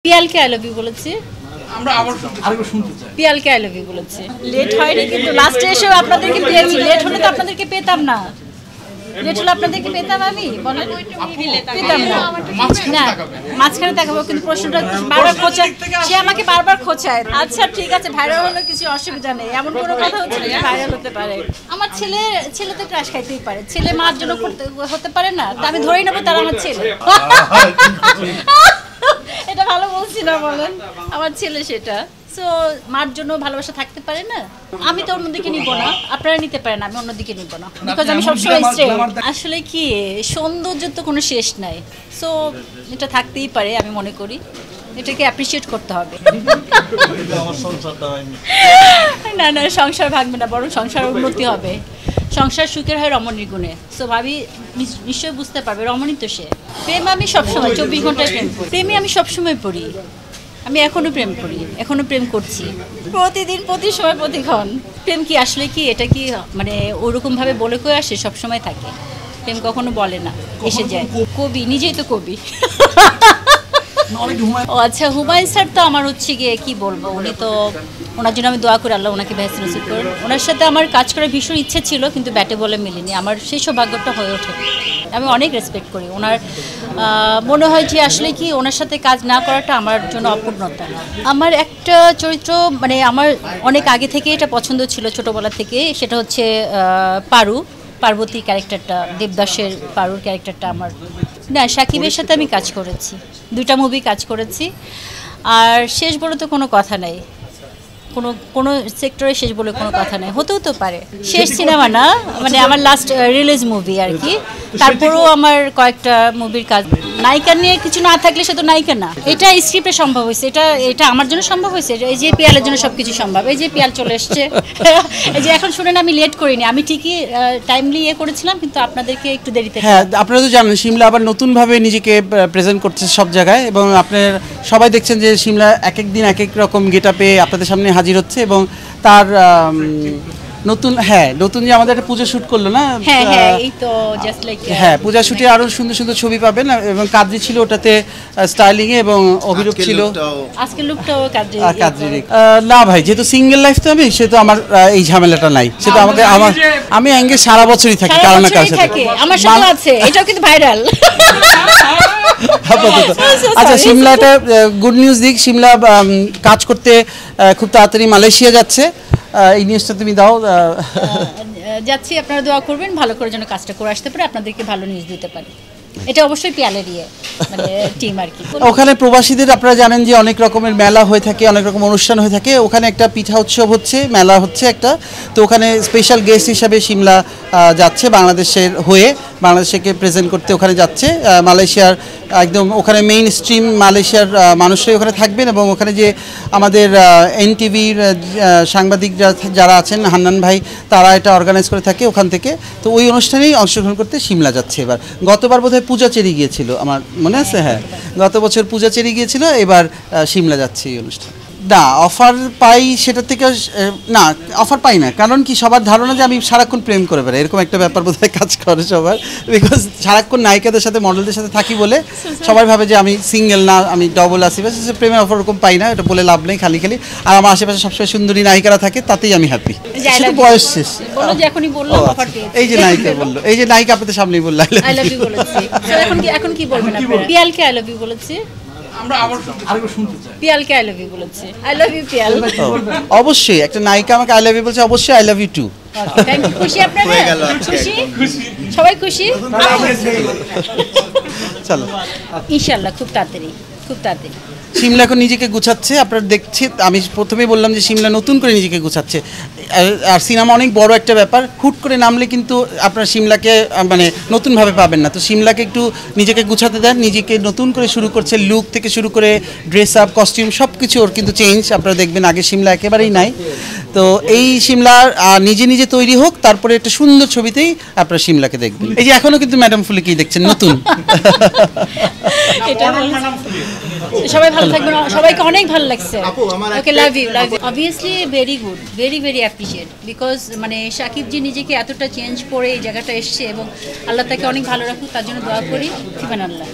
পিয়ালকে I love you বলেছি। আমরা আবার আরেকবার শুনতে চাই। পিয়ালকে আই লাভ ইউ বলেছি। লেট হয়নি কিন্তু লাস্টে এসে আপনাদেরকে পেয়েছি। লেট হলে তো আপনাদেরকে পেতাম না। লেট হলে আপনাদেরকে পেতাম আমি বলেন পেতাম না। মাঝখানে দেখাবো কিন্তু প্রশ্নটা বারবার খোঁচায়, সে আমাকে বারবার খোঁচায়। আচ্ছা ঠিক আছে, ভাইরাল হলে কিছু অসুবিধা নেই, এমন কোনো কথা হচ্ছে না যে ভাইরাল হতে পারে। আমার ছেলে তো ক্রাশ খাইতেই পারে, ছেলে মার জন্য হতে পারে না, তা আমি ধরেই নেবো তারা আমার ছেলে। এটা ভালো বলছি না বলেন, আমার ছেলে সেটা। সো মার জন্য ভালোবাসা থাকতে পারে না, আমি তো অন্যদিকে নিব না, আপনারা নিতে পারেন, আমি অন্যদিকে নিব না, বিকজ আমি সবসময় স্ট্রেট। আসলে কি সৌন্দর্যের তো কোনো শেষ নাই, সো এটা থাকতেই পারে, আমি মনে করি এটাকে অ্যাপ্রিসিয়েট করতে হবে। না না, সংসার ভাঙবে না, বরং সংসার উন্নতি হবে। সংসার সুখের হয় রমণীর গুণে। সো ভাবি নিশ্চয়ই বুঝতে পারবে, রমণী তো সে। প্রেম আমি সবসময় 24 ঘন্টায় প্রেম করি, প্রেমে আমি সবসময় পড়ি, আমি এখনও প্রেম করি, এখনও প্রেম করছি, প্রতিদিন প্রতি সময় প্রতিক্ষণ। প্রেম কি আসলে কি এটা কি মানে ওরকমভাবে বলে কয়ে আসে, সবসময় থাকে প্রেম, কখনো বলে না, এসে যায়। কবি, নিজেই তো কবি। ও আচ্ছা, হুমায়ুন স্যার তো আমার হচ্ছে গিয়ে কী বলবো, উনি তো, ওনার জন্য আমি দোয়া করি আল্লাহ ওনাকে বেহেশত নসিব করুন। ওনার সাথে আমার কাজ করার ভীষণ ইচ্ছে ছিল, কিন্তু ব্যাটে বলে মিলেনি, আমার সেই সৌভাগ্যটা হয়ে ওঠে। আমি অনেক রেসপেক্ট করি ওনার, মনে হয় যে আসলে কি ওনার সাথে কাজ না করাটা আমার জন্য অপূর্ণতা। আমার একটা চরিত্র মানে আমার অনেক আগে থেকে এটা পছন্দ ছিল, ছোটোবেলা থেকে, সেটা হচ্ছে পার্বতী ক্যারেক্টারটা, দেবদাসের পারুর ক্যারেক্টারটা আমার। না, সাকিবের সাথে আমি কাজ করেছি, 2টা মুভি কাজ করেছি, আর শেষ বলে তো কোনো কথা নাই, কোনো সেক্টরে শেষ বলে কোনো কথা নেই, হতেও তো পারে। শেষ সিনেমা না, মানে আমার লাস্ট রিলিজ মুভি আর কি। তারপরেও আমার কয়েকটা মুভির কাজ, নায়িকা নিয়ে কিছু না থাকলে সে তো নায়িকা না। এটা স্ক্রিপ্টে সম্ভব হয়েছে, এটা আমার জন্য সম্ভব হয়েছে, এই যে পিয়ালের জন্য সব কিছু সম্ভব। এই যে পিয়াল চলে এসছে, এই যে এখন শুনেন আমি লেট করিনি, আমি ঠিকই টাইমলি করেছিলাম, কিন্তু আপনাদেরকে একটু দেরিতে। হ্যাঁ, আপনারা তো জানেন শিমলা আবার নতুনভাবে নিজেকে প্রেজেন্ট করছে সব জায়গায়, এবং আপনার সবাই দেখছেন যে শিমলা এক এক দিন এক এক রকম গেটআপে আপনাদের সামনে হাজির হচ্ছে, এবং তার নতুন যে আমাদের একটা পূজা শুট করলো না, হ্যাঁ পূজা শুটে আরো সুন্দর সুন্দর ছবি পাবেন, এবং কাদ্রি ছিল ওটাতে স্টাইলিং এ, এবং অভিরূপ ছিল আজকে লুকটাও কাদ্রি। না ভাই, যেহেতু সিঙ্গেল লাইফ তো আমি, সেহেতু আমার এই ঝামেলাটা নাই, সেটা আমাকে আমি এঙ্গে সারা বছরই থাকি কারণ না কারোর সাথে। আমার সাথে আছে, এটাও কিন্তু ভাইরাল। আচ্ছা, সিমলাটা গুড নিউজ দিক, সিমলা কাজ করতে খুব তাড়াতাড়ি মালয়েশিয়া যাচ্ছে, এই নিউজটা তুমি দাও। যাচ্ছি, আপনারা দোয়া করবেন ভালো করে যেন কাজটা করে আসতে পারে, আপনাদেরকে ভালো নিউজ দিতে পারে। এটা অবশ্যই পিয়ালের মানে টিম আর কি। ওখানে প্রবাসীদের আপনারা জানেন যে অনেক রকমের মেলা হয়ে থাকে, অনেক রকম অনুষ্ঠান হয়ে থাকে, ওখানে একটা পিঠা উৎসব হচ্ছে, মেলা হচ্ছে একটা, তো ওখানে স্পেশাল গেস্ট হিসাবে সিমলা যাচ্ছে, বাংলাদেশের হয়ে বাংলাদেশকে প্রেজেন্ট করতে ওখানে যাচ্ছে। মালয়েশিয়ার একদম ওখানে মেইন স্ট্রিম মালয়েশিয়ার মানুষরাই ওখানে থাকবেন, এবং ওখানে যে আমাদের এনটিভির সাংবাদিকরা যারা আছেন, হান্নান ভাই, তারা এটা অর্গানাইজ করে থাকে ওখান থেকে। তো ওই অনুষ্ঠানেই অংশগ্রহণ করতে সিমলা যাচ্ছে এবার। গতবার বোধহয় পূজাচেরি গিয়েছিল, আমার মনে আছে, হ্যাঁ গত বছর পূজাচেরি গিয়েছিল, এবার সিমলা যাচ্ছে এই অনুষ্ঠান। না অফার পাই সেটা থেকে, না অফার পাই না, কারণ কি সবার ধারণা যে আমি সারাক্ষণ প্রেম করে বেড়াই, এরকম একটা ব্যাপার বোধহয় কাজ করে সবার, বিকজ সারাক্ষণ নায়িকাদের সাথে মডেলদের সাথে থাকি বলে সবাই ভাবে যে আমি সিঙ্গেল না, আমি ডবল আসি, বাস প্রেমের অফার ওরকম পাই না, এটা বলে লাভ নেই খালি। আর আমার আশেপাশে সবসময় সুন্দরী নায়িকারা থাকে, তাতেই আমি হ্যাপি, শুধু বয়স শেষ। এই যে নায়িকা বললো, এই যে নায়িকা আপনাদের সামনেই বললো আই লাভ ইউ বলেছি, এখন কি বলবেন আপনারা? পিয়ালকে আই লাভ ইউ বলেছি। আমরা আরেকবার শুনতে চাই। পিয়ালকে আই লাভ ইউ বলেছি। I love you Piyal. অবশ্যই একটা নায়িকা আমাকে আই লাভ ইউ বলছে, অবশ্যই I love you too. Thank you. খুশি আপনারা? খুশি? সবাই খুশি? চলো ইনশাআল্লাহ খুব তাড়াতাড়ি। সিমলা এখন নিজেকে গুছাচ্ছে, আপনারা দেখছে, আমি প্রথমেই বললাম যে সিমলা নতুন করে নিজেকে গুছাচ্ছে, আর সিনেমা অনেক বড় একটা ব্যাপার, হুট করে নামলে কিন্তু আপনারা সিমলাকে মানে নতুনভাবে পাবেন না। তো সিমলাকে একটু নিজেকে গুছাতে দেন, নিজেকে নতুন করে শুরু করছে, লুক থেকে শুরু করে ড্রেস আপ, কস্টিউম সব কিছু ওর কিন্তু চেঞ্জ, আপনারা দেখবেন আগে সিমলা একেবারেই নাই। তো এই সিমলা নিজে নিজে তৈরি হোক, তারপরে একটা সুন্দর ছবিতেই আপনারা সিমলাকে দেখবেন। এই যে এখনো কিন্তু ম্যাডাম ফুলিকেই দেখছেন নতুন। সবাই ভালো থাকবেন, সবাইকে অনেক ভালো লাগছে। Okay, love you. Obviously very good, very appreciate, because মানে সাকিব জি নিজেকে এতটা চেঞ্জ করে এই জায়গাটা এসছে, এবং আল্লাহ তাকে অনেক ভালো রাখুক, তার জন্য দোয়া করি। আল্লাহ।